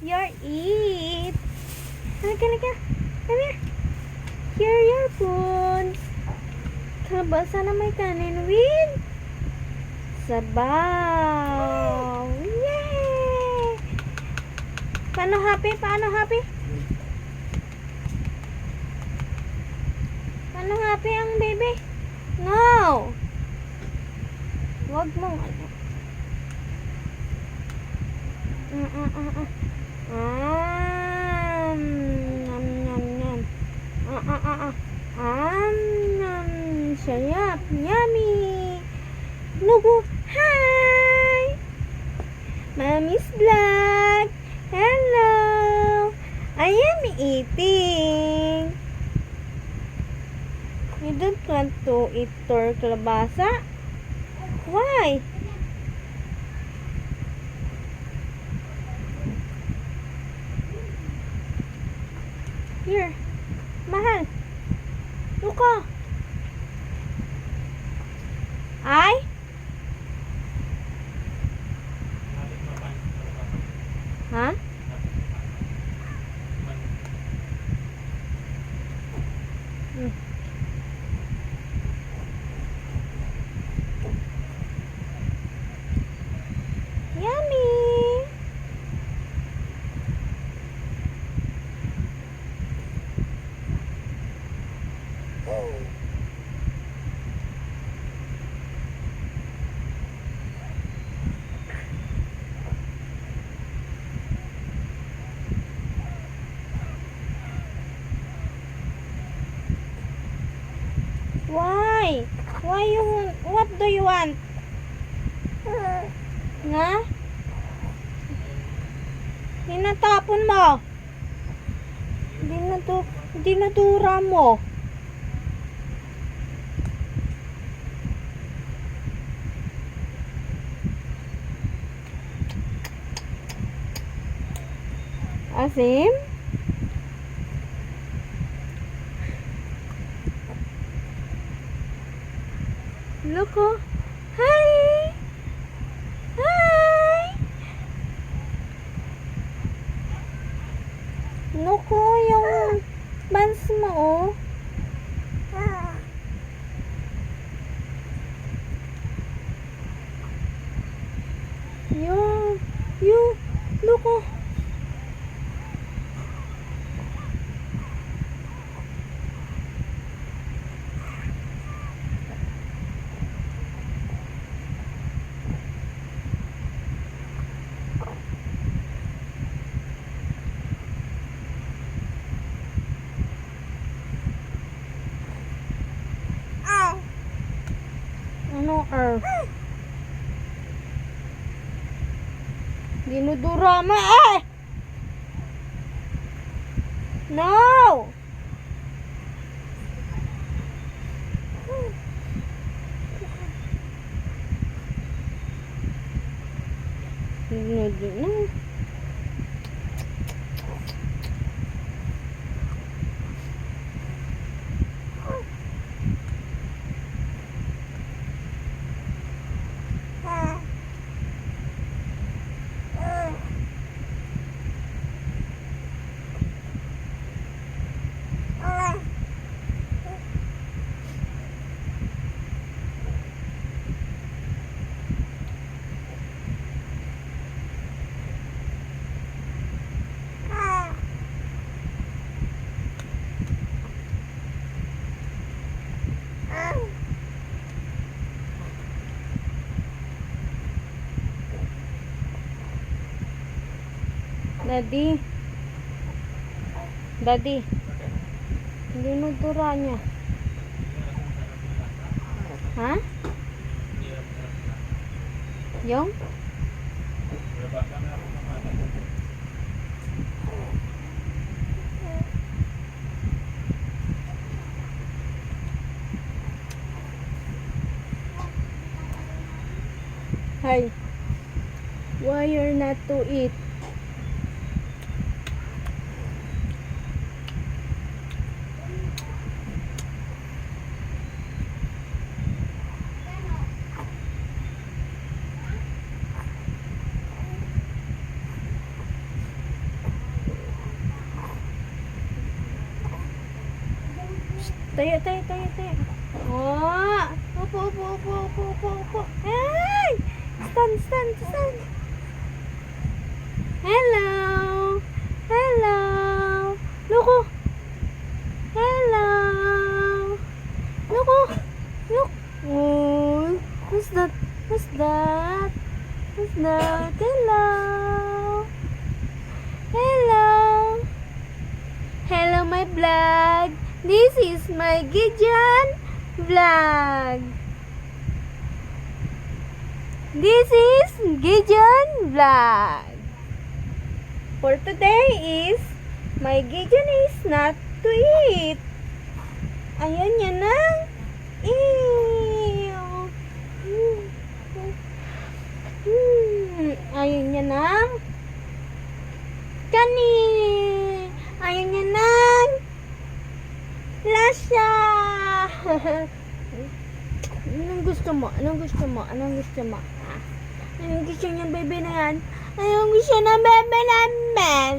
Your eat. Halika, halika. Come here. Here your food. Kalabasa na may kanin with sabaw. Yay! Paano happy? Paano happy? Paano happy ang baby? No! Wag mong ano. Nom nom nom. Nom. Sayap. Yummy. Nugu. Hi. Mommy's vlog. Hello. I am eating. You don't want to eat your kalabasa? Why? Here. Mahal. Luka. Ay? Ha? Yummy. Why? Why you want? What do you want? Nga? Hinatapon mo. Hindi nadura mo. Asim? Look, oh. Hi! Hi! Look, oh, yung buns mo, oh. Look, oh. Ano, dinudura mo, eh! No! No. Daddy, dinudura niya. Ha? Yung? Hi. Why you're not to eat? Tayo, tayo, tayo, tayo. Oh! Upo, upo, upo, upo, upo, upo. Ay! Stand, stand, stand. Hello! Hello! Look, oh. Hello! Look, oh. Look. Oh, what's that? What's that? What's that? Hello! Hello! Hello, my vlog! This is my Gideon vlog! This is Gideon vlog! For today is, my Gideon is not to eat. Ayan yan na. Ew. Ayaw niya ng kani. Ayaw niya ng lasya. Anong gusto mo? Anong gusto mo? Anong gusto mo? Anong gusto niya, baby na yan? Anong gusto na, baby namin?